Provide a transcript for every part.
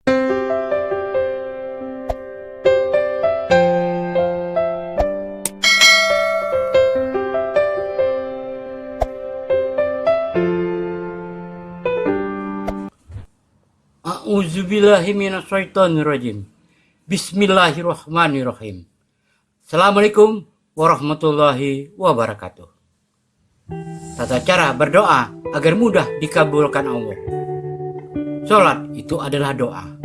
A'udzubillahiminasyaitonirrajim. Bismillahirrahmanirrahim. Assalamualaikum warahmatullahi wabarakatuh. Tata cara berdoa agar mudah dikabulkan Allah. Sholat itu adalah doa.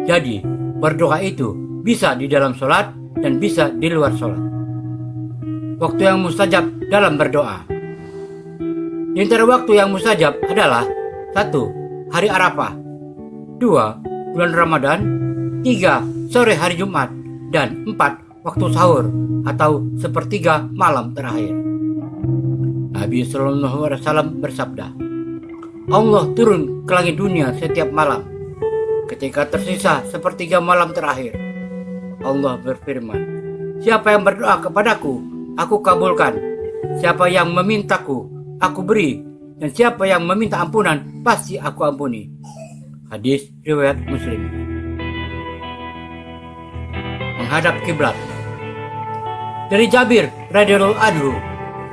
Jadi berdoa itu bisa di dalam sholat dan bisa di luar sholat. Waktu yang mustajab dalam berdoa. Di antara waktu yang mustajab adalah 1. Hari Arafah, 2. Bulan Ramadan, 3. Sore hari Jumat, dan 4. Waktu sahur atau sepertiga malam terakhir. Nabi SAW bersabda, Allah turun ke langit dunia setiap malam. Ketika tersisa sepertiga malam terakhir, Allah berfirman, siapa yang berdoa kepadaku, aku kabulkan. Siapa yang memintaku, aku beri. Dan siapa yang meminta ampunan, pasti aku ampuni. Hadis riwayat Muslim. Menghadap kiblat. Dari Jabir radhiyallahu anhu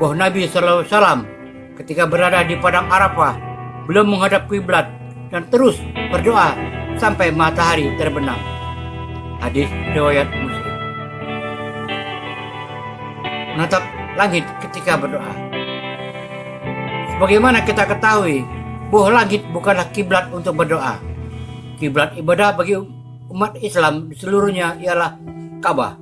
bahwa Nabi SAW ketika berada di padang Arafah beliau menghadap kiblat dan terus berdoa sampai matahari terbenam. Hadis riwayat Muslim. Menatap langit ketika berdoa. Sebagaimana kita ketahui bahwa langit bukanlah kiblat untuk berdoa. Kiblat ibadah bagi umat Islam di seluruhnya ialah Ka'bah.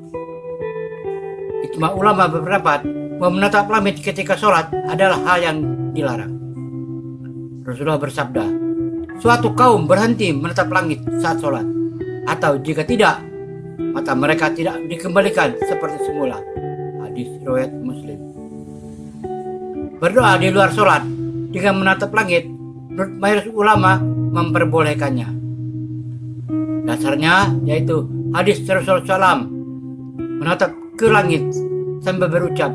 Ijma ulama berpendapat bahwa menatap langit ketika sholat adalah hal yang dilarang. Rasulullah bersabda, suatu kaum berhenti menatap langit saat sholat, atau jika tidak, maka mereka tidak dikembalikan seperti semula. Hadis riwayat Muslim. Berdoa di luar sholat dengan menatap langit, menurut mayoritas ulama memperbolehkannya. Dasarnya yaitu hadis Rasulullah SAW menatap ke langit sambil berucap,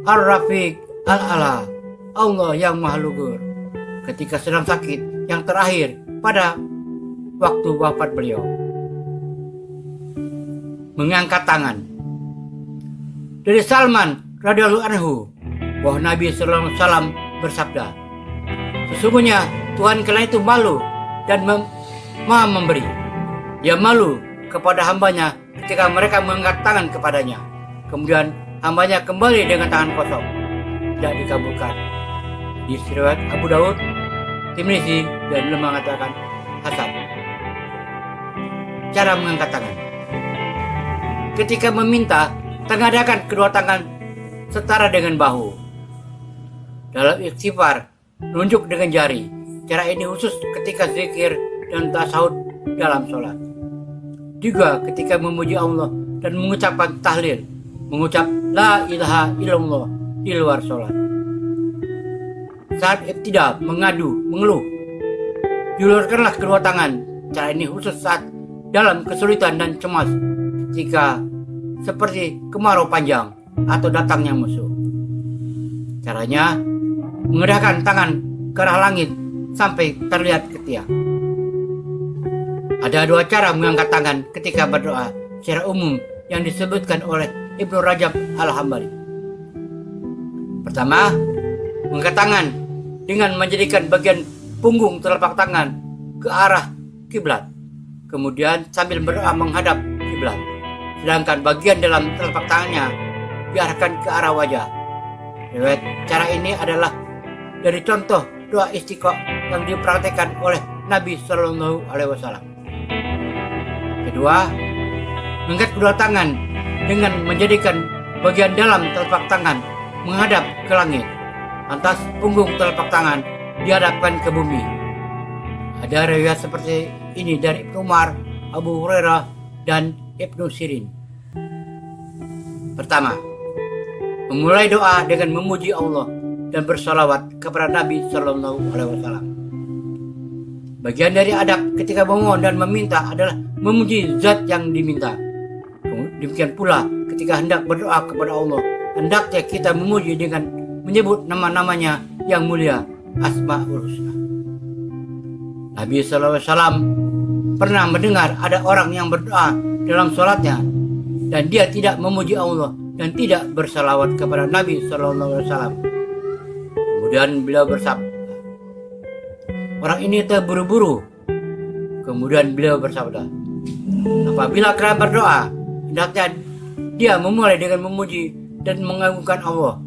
Ar-Rafiq Al-Ala, Allah yang Maha Luhur, ketika sedang sakit yang terakhir pada waktu wafat beliau. Mengangkat tangan. Dari Salman radhiyallahu anhu bahwa Nabi sallallahu alaihi wasallam bersabda, sesungguhnya Tuhan kalian itu malu dan Maha memberi. Dia malu kepada hambanya ketika mereka mengangkat tangan kepadanya, kemudian hambanya kembali dengan tangan kosong, tidak dikabulkan. Di riwayat Abu Daud, Tirmizi, dan beliau mengatakan hasan. Cara mengangkat tangan. Ketika meminta, tengadahkan kedua tangan setara dengan bahu. Dalam istighfar, nunjuk dengan jari. Cara ini khusus ketika zikir dan tasawuf dalam sholat. Juga ketika memuji Allah dan mengucapkan tahlil, mengucap la ilaha illallah di luar sholat. Saat ibtidah, mengadu, mengeluh, julurkanlah kedua tangan. Cara ini khusus saat dalam kesulitan dan cemas, ketika seperti kemarau panjang atau datangnya musuh. Caranya, mengadahkan tangan ke arah langit sampai terlihat ketiak. Ada dua cara mengangkat tangan ketika berdoa secara umum yang disebutkan oleh Ibnu Rajab Al-Hambali. Pertama, mengangkat tangan dengan menjadikan bagian punggung telapak tangan ke arah kiblat, kemudian sambil berdoa menghadap kiblat, sedangkan bagian dalam telapak tangannya diarahkan ke arah wajah. Riwayat cara ini adalah dari contoh doa istiqo yang dipraktikkan oleh Nabi Shallallahu Alaihi Wasallam. Kedua, mengangkat kedua tangan dengan menjadikan bagian dalam telapak tangan menghadap ke langit, lantas punggung telapak tangan dihadapkan ke bumi. Ada riwayat seperti ini dari Ibnu Umar, Abu Hurairah, dan Ibnu Sirin. Pertama, memulai doa dengan memuji Allah dan bersalawat kepada Nabi Shallallahu Alaihi Wasallam. Bagian dari adab ketika memohon dan meminta adalah memuji zat yang diminta. Demikian pula ketika hendak berdoa kepada Allah, hendaknya kita memuji dengan menyebut nama-namanya yang mulia, Asmaul Husna. Nabi SAW pernah mendengar ada orang yang berdoa dalam sholatnya dan dia tidak memuji Allah dan tidak bersalawat kepada Nabi SAW. Kemudian beliau bersabda, orang ini terburu-buru. Kemudian beliau bersabda, apabila kalian berdoa, hendaknya dia memulai dengan memuji dan mengagungkan Allah.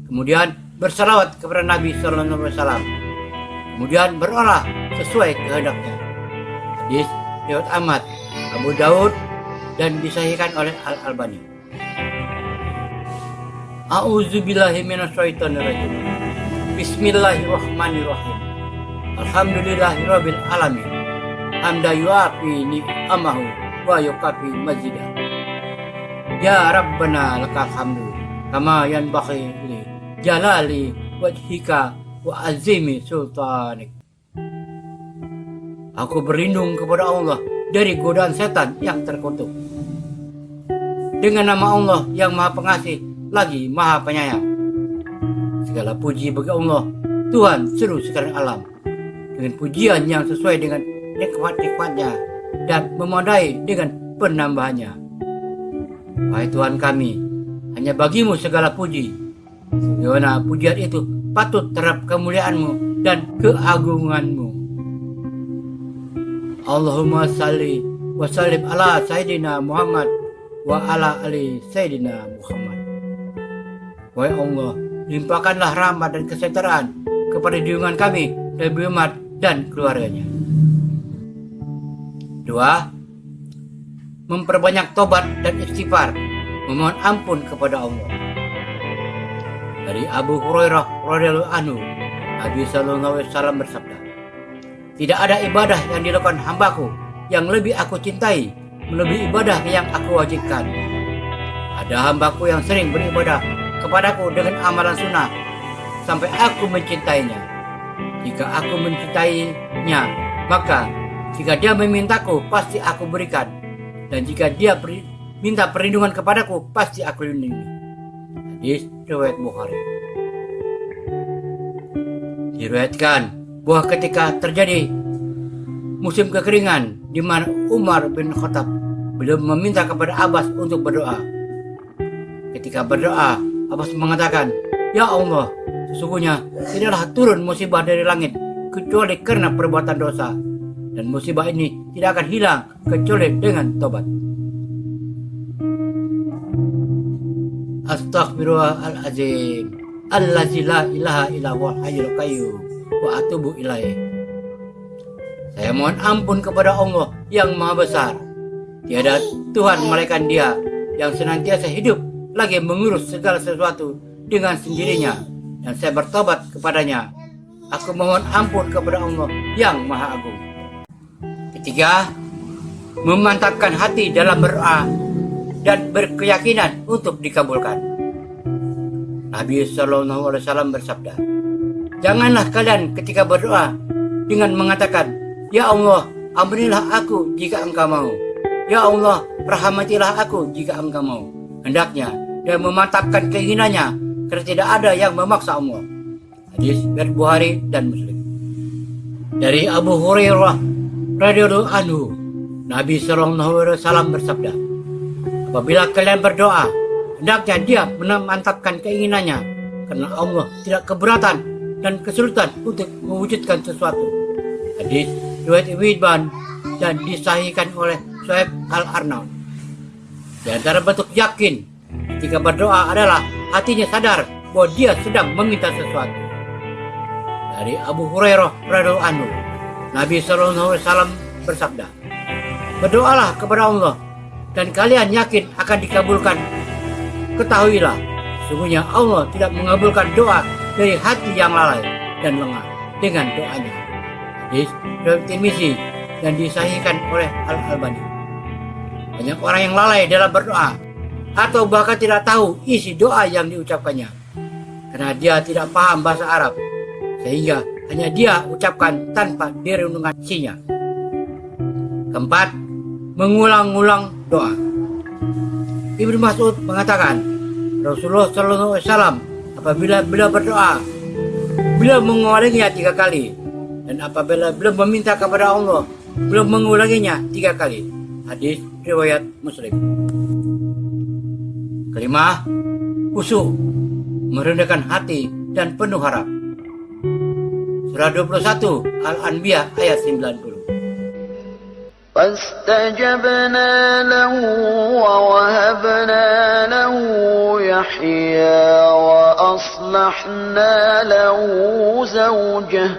Kemudian bersalawat kepada Nabi SAW. Kemudian berolah sesuai kehendaknya. Hadis riwayat Ahmad, Abu Daud dan disahihkan oleh Al-Albani. A'udzubillahi minasyaitonirrajim. Bismillahirrahmanirrahim. Alhamdulillahirabbil alamin. Hamda yuafi ni'amahu wa yukafi mazidah. Ya Rabbana lakal hamdu kama yanbaghi li jalali wajhika wa azimi sultanik. Aku berlindung kepada Allah dari godaan setan yang terkutuk. Dengan nama Allah yang Maha Pengasih lagi Maha Penyayang. Segala puji bagi Allah, Tuhan seluruh sekalian alam, dengan pujian yang sesuai dengan nikmat-nikmatnya dan memadai dengan penambahannya. Wahai Tuhan kami, hanya bagimu segala puji, sebagaimana pujian itu patut terhadap kemuliaan-Mu dan keagungan-Mu. Allahumma salli wa sallim ala Sayyidina Muhammad wa ala ali Sayyidina Muhammad. Wahai Allah, limpahkanlah rahmat dan kesejahteraan kepada junjungan kami Nabi Muhammad dan keluarganya. 2. Memperbanyak tobat dan istighfar, memohon ampun kepada Allah. Dari Abu Hurairah radhiyallahu anhu, Nabi sallallahu alaihi wasallam bersabda, tidak ada ibadah yang dilakukan hambaku yang lebih aku cintai melebihi ibadah yang aku wajibkan. Ada hambaku yang sering beribadah kepadaku dengan amalan sunnah sampai aku mencintainya. Jika aku mencintainya, maka jika dia memintaku, pasti aku berikan. Dan jika dia minta perlindungan kepadaku, pasti aku lindungi. Hadis riwayat Bukhari. Diriwayatkan bahwa ketika terjadi musim kekeringan di mana Umar bin Khattab beliau meminta kepada Abbas untuk berdoa. Ketika berdoa, Abbas mengatakan, "Ya Allah, sesungguhnya tidaklah turun musibah dari langit kecuali karena perbuatan dosa. Dan musibah ini tidak akan hilang kecuali dengan tobat." Astaghfirullahaladzim allazi la ilaha illa huwal hayyul qayyum wa atubu ilaih. Saya mohon ampun kepada Allah yang Maha Besar. Tiada Tuhan melainkan Dia yang senantiasa hidup lagi mengurus segala sesuatu dengan sendirinya, dan saya bertobat kepadanya. Aku mohon ampun kepada Allah yang Maha Agung. 3. Memantapkan hati dalam berdoa dan berkeyakinan untuk dikabulkan. Nabi SAW bersabda, janganlah kalian ketika berdoa dengan mengatakan, "Ya Allah, ampunilah aku jika Engkau mau. Ya Allah, rahmatilah aku jika Engkau mau." Hendaknya dia memantapkan keinginannya, karena tidak ada yang memaksa Allah. Hadis riwayat Bukhari dan Muslim. Dari Abu Hurairah radhiyallahu anhu, Nabi SAW bersabda, apabila kalian berdoa, hendaknya dia memantapkan keinginannya, karena Allah tidak keberatan dan kesulitan untuk mewujudkan sesuatu. Hadis riwayat Ibnu Hibban dan disahihkan oleh Shu'aib Al-Arnaud. Di antara bentuk yakin ketika berdoa adalah hatinya sadar bahwa dia sedang meminta sesuatu. Dari Abu Hurairah radhiyallahu anhu, Nabi SAW bersabda, berdoalah kepada Allah dan kalian yakin akan dikabulkan. Ketahuilah, sesungguhnya Allah tidak mengabulkan doa dari hati yang lalai dan lengah dengan doanya. Hadis riwayat Tirmizi dan disahihkan oleh Al-Albani. Banyak orang yang lalai dalam berdoa atau bahkan tidak tahu isi doa yang diucapkannya karena dia tidak paham bahasa Arab, sehingga hanya dia ucapkan tanpa direnungkan isinya. 4. Mengulang-ulang doa. Ibnu Mas'ud mengatakan, Rasulullah SAW apabila beliau berdoa, beliau mengulanginya 3 kali, dan apabila beliau meminta kepada Allah, belum mengulanginya 3 kali. Hadis riwayat Muslim. Kelima, khusyuk, merendahkan hati dan penuh harap. Surah 21 Al-Anbiya ayat 90. فاستجبنا له ووهبنا له يحيى وأصلحنا له زوجه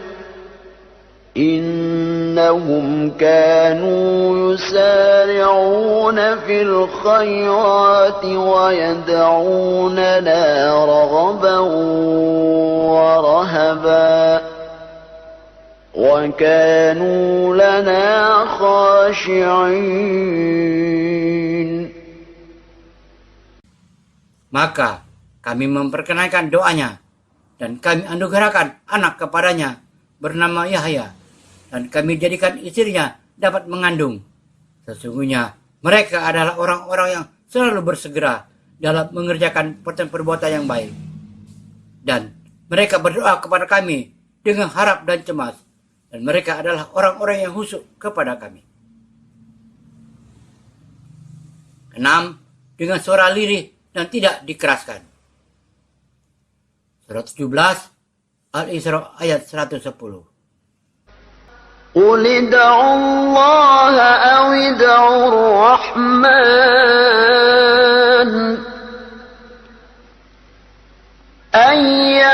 إنهم كانوا يسارعون في الخيرات ويدعوننا رغبا ورهبا وكانوا لنا خاشعين. Maka kami memperkenalkan doanya dan kami anugerahkan anak kepadanya bernama Yahya, dan kami jadikan istrinya dapat mengandung. Sesungguhnya mereka adalah orang-orang yang selalu bersegera dalam mengerjakan perbuatan yang baik. Dan mereka berdoa kepada kami dengan harap dan cemas, dan mereka adalah orang-orang yang khusyuk kepada kami. 6. Dengan suara lirih dan tidak dikeraskan. Surah 17 Al-Isra ayat 110. قل ادعوا الله أو ادعوا الرحمن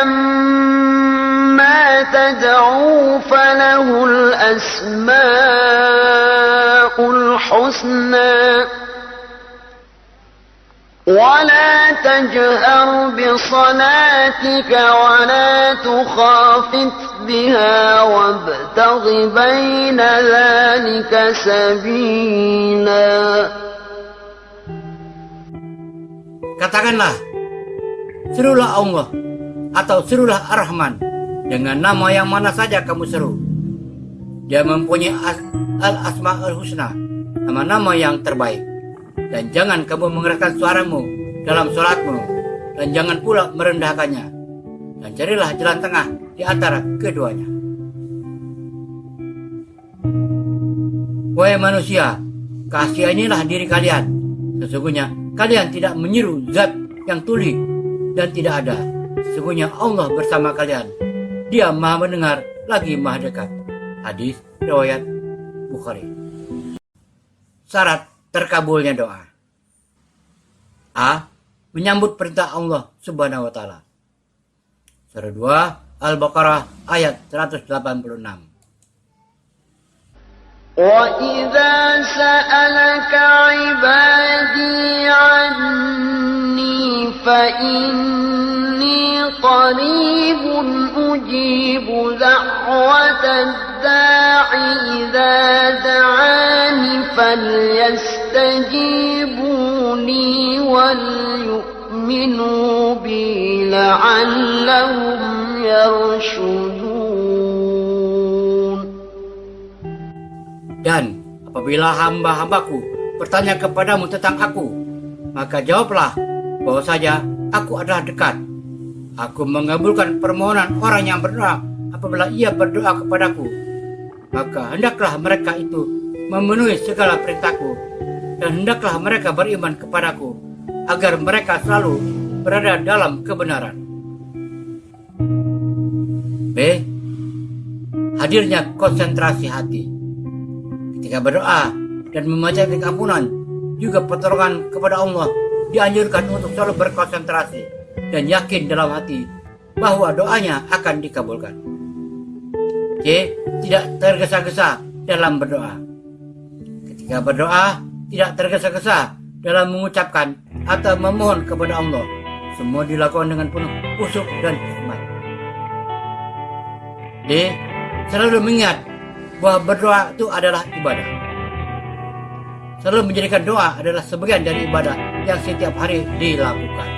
أيما تدعوا فله الأسماء الحسنى ولا تجهر بصلاتك ولا تخافت بها وابتغ بين ذلك سبيلا. Katakanlah, serulah Allah atau serulah Ar-Rahman dengan nama yang mana saja kamu seru. Dia mempunyai Al-Asma'ul Husna, nama-nama yang terbaik. Dan jangan kamu mengeraskan suaramu dalam sholatmu, dan jangan pula merendahkannya. Dan carilah jalan tengah di antara keduanya. Wahai manusia, kasihanilah diri kalian. Sesungguhnya kalian tidak menyeru zat yang tuli dan tidak ada. Sesungguhnya Allah bersama kalian. Dia maha mendengar lagi maha dekat. Hadis riwayat Bukhari. Syarat terkabulnya doa. A. Menyambut perintah Allah Subhanahu wa taala. Surah 2 Al-Baqarah ayat 186. وَإِذَا سَأَلَكَ عِبَادِي عَنِّي فَإِنِّي قَرِيبٌ أُجِيبُ دَعْوَةَ الدَّاعِ إِذَا دَعَانِ فَلْيَسْتَجِيبُوا لِي وَلْيُؤْمِنُوا بِي لَعَلَّهُمْ يَرْشُدُونَ. Dan apabila hamba-hambaku bertanya kepadamu tentang aku, maka jawablah bahwa saja aku adalah dekat. Aku mengabulkan permohonan orang yang berdoa apabila ia berdoa kepadaku. Maka hendaklah mereka itu memenuhi segala perintahku, dan hendaklah mereka beriman kepadaku, agar mereka selalu berada dalam kebenaran. B. Hadirnya konsentrasi hati. Ketika berdoa dan memohon ampunan, juga pertolongan kepada Allah, dianjurkan untuk selalu berkonsentrasi dan yakin dalam hati bahwa doanya akan dikabulkan. C. Tidak tergesa-gesa dalam berdoa. Ketika berdoa, tidak tergesa-gesa dalam mengucapkan atau memohon kepada Allah. Semua dilakukan dengan penuh khusyuk dan hikmat. D. Selalu mengingat bahwa berdoa itu adalah ibadah. Selalu menjadikan doa adalah sebagian dari ibadah yang setiap hari dilakukan.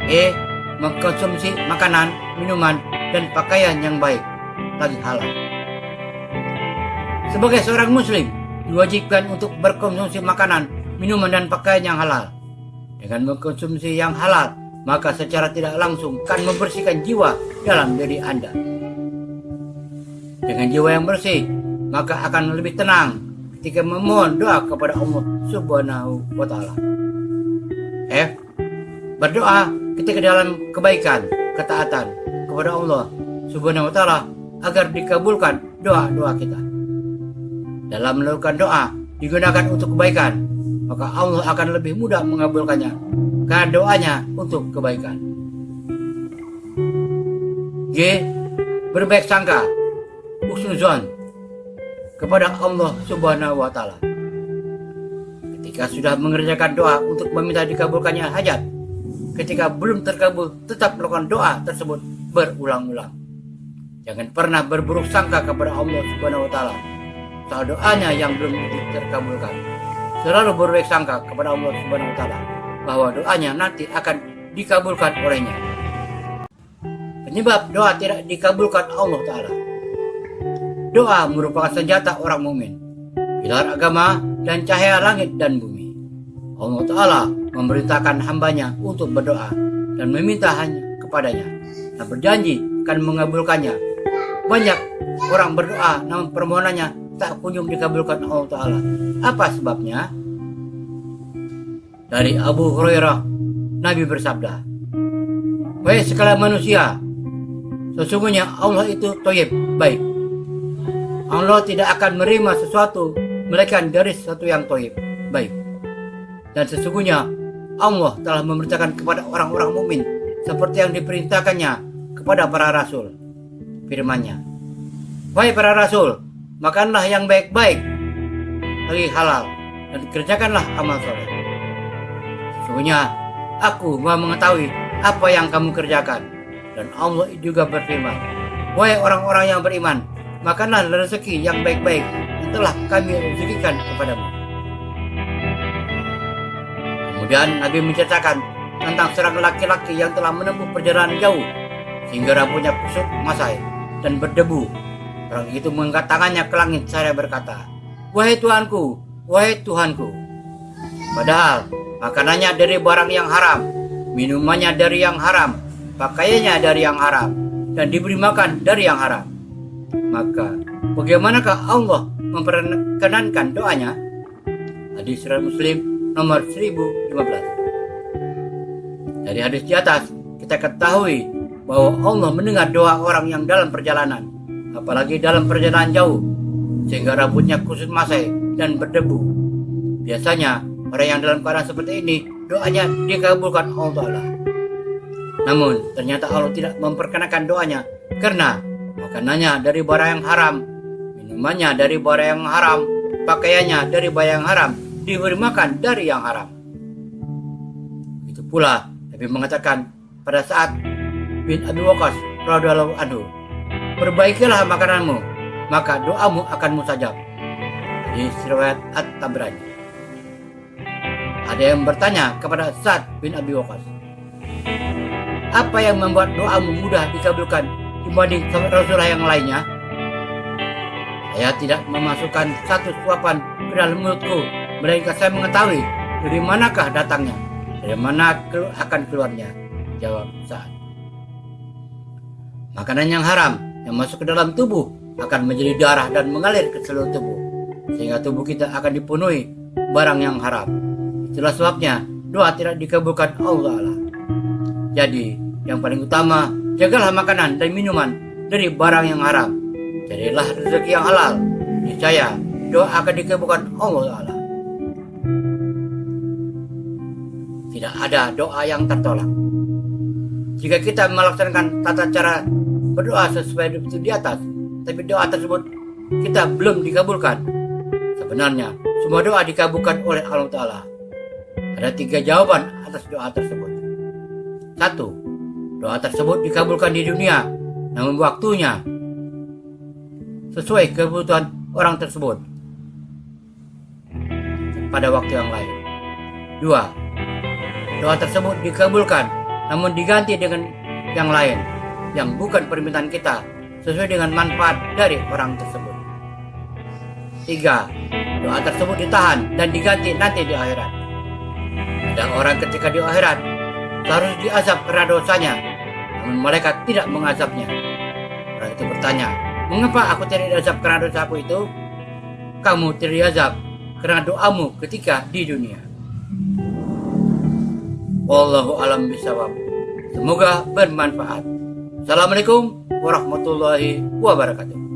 E. Mengkonsumsi makanan, minuman, dan pakaian yang baik lagi halal. Sebagai seorang muslim, diwajibkan untuk berkonsumsi makanan, minuman, dan pakaian yang halal. Dengan mengkonsumsi yang halal, maka secara tidak langsung akan membersihkan jiwa dalam diri Anda. Dengan jiwa yang bersih, maka akan lebih tenang ketika memohon doa kepada Allah Subhanahu wa Ta'ala. F. Berdoa ketika dalam kebaikan, ketaatan kepada Allah Subhanahu wa Ta'ala agar dikabulkan doa-doa kita. Dalam melakukan doa digunakan untuk kebaikan, maka Allah akan lebih mudah mengabulkannya karena doanya untuk kebaikan. G. Berbaik sangka, husnuzon kepada Allah Subhanahu wa Ta'ala. Ketika sudah mengerjakan doa untuk meminta dikabulkannya hajat, ketika belum terkabul tetap melakukan doa tersebut berulang-ulang. Jangan pernah berburuk sangka kepada Allah Subhanahu wa Ta'ala soal doanya yang belum terkabulkan. Selalu berbaik sangka kepada Allah Subhanahu wa Ta'ala bahwa doanya nanti akan dikabulkan olehnya. Penyebab doa tidak dikabulkan Allah Ta'ala. Doa merupakan senjata orang mukmin, pilar agama dan cahaya langit dan bumi. Allah Ta'ala memerintahkan hambanya untuk berdoa dan meminta hanya kepadanya dan berjanji akan mengabulkannya. Banyak orang berdoa namun permohonannya tak kunjung dikabulkan Allah Ta'ala. Apa sebabnya? Dari Abu Hurairah, Nabi bersabda, "Wahai sekalian manusia, sesungguhnya Allah itu thayyib, baik. Allah tidak akan menerima sesuatu melainkan dari sesuatu yang thayyib, baik. Dan sesungguhnya Allah telah memerintahkan kepada orang-orang mukmin seperti yang diperintahkannya kepada para rasul. Firman-Nya, wahai para rasul, makanlah yang baik-baik lagi halal dan kerjakanlah amal soleh. Sesungguhnya aku Maha mengetahui apa yang kamu kerjakan." Dan Allah juga berfirman, "Wahai orang-orang yang beriman, makanlah rezeki yang baik-baik yang telah kami rezekikan kepadamu." Kemudian Nabi menceritakan tentang seorang laki-laki yang telah menempuh perjalanan jauh sehingga rambutnya kusut masai dan berdebu. Orang itu mengangkat tangannya ke langit seraya berkata, "Wahai Tuhanku, wahai Tuhanku." Padahal makanannya dari barang yang haram, minumannya dari yang haram, pakaiannya dari yang haram, dan diberi makan dari yang haram. Maka bagaimanakah Allah memperkenankan doanya? Hadis riwayat Muslim nomor 1015. Dari hadis di atas kita ketahui bahwa Allah mendengar doa orang yang dalam perjalanan, apalagi dalam perjalanan jauh, sehingga rambutnya kusut masai dan berdebu. Biasanya orang yang dalam keadaan seperti ini doanya dikabulkan Allah Ta'ala. Namun ternyata Allah tidak memperkenankan doanya karena makanannya dari barang yang haram, minumannya dari barang yang haram, pakaiannya dari barang yang haram, diberi makan dari yang haram. Itu pula Nabi mengatakan pada saat bin Abi Waqqas radhiyallahu anhu, "Perbaikilah makananmu, maka doamu akan mustajab." Di riwayat At-Tabrani. Ada yang bertanya kepada Sa'ad bin Abi Waqqas, "Apa yang membuat doamu mudah dikabulkan dibanding Rasulullah yang lainnya?" "Saya tidak memasukkan satu suapan ke dalam mulutku, melainkan saya mengetahui dari manakah datangnya, dari mana akan keluarnya," jawab Sa'ad. Makanan yang haram yang masuk ke dalam tubuh akan menjadi darah dan mengalir ke seluruh tubuh, sehingga tubuh kita akan dipenuhi barang yang haram. Itulah sebabnya doa tidak dikabulkan Allah Ta'ala. Jadi yang paling utama, jagalah makanan dan minuman dari barang yang haram. Carilah rezeki yang halal. Niscaya doa akan dikabulkan Allah Ta'ala. Tidak ada doa yang tertolak. Jika kita melaksanakan tata cara berdoa sesuai itu di atas, tapi doa tersebut kita belum dikabulkan, sebenarnya semua doa dikabulkan oleh Allah Ta'ala. Ada 3 jawaban atas doa tersebut. 1. Doa tersebut dikabulkan di dunia, namun waktunya sesuai kebutuhan orang tersebut pada waktu yang lain. 2. Doa tersebut dikabulkan, namun diganti dengan yang lain, yang bukan permintaan kita, sesuai dengan manfaat dari orang tersebut. 3. Doa tersebut ditahan dan diganti nanti di akhirat. Ada orang ketika di akhirat harus diazab karena dosanya, namun malaikat tidak mengazabnya. Orang itu bertanya, "Mengapa aku tidak diazab karena dosaku itu?" kamu terjazab karena doamu ketika di dunia. Wallahu alam bisawab. Semoga bermanfaat. Assalamualaikum warahmatullahi wabarakatuh.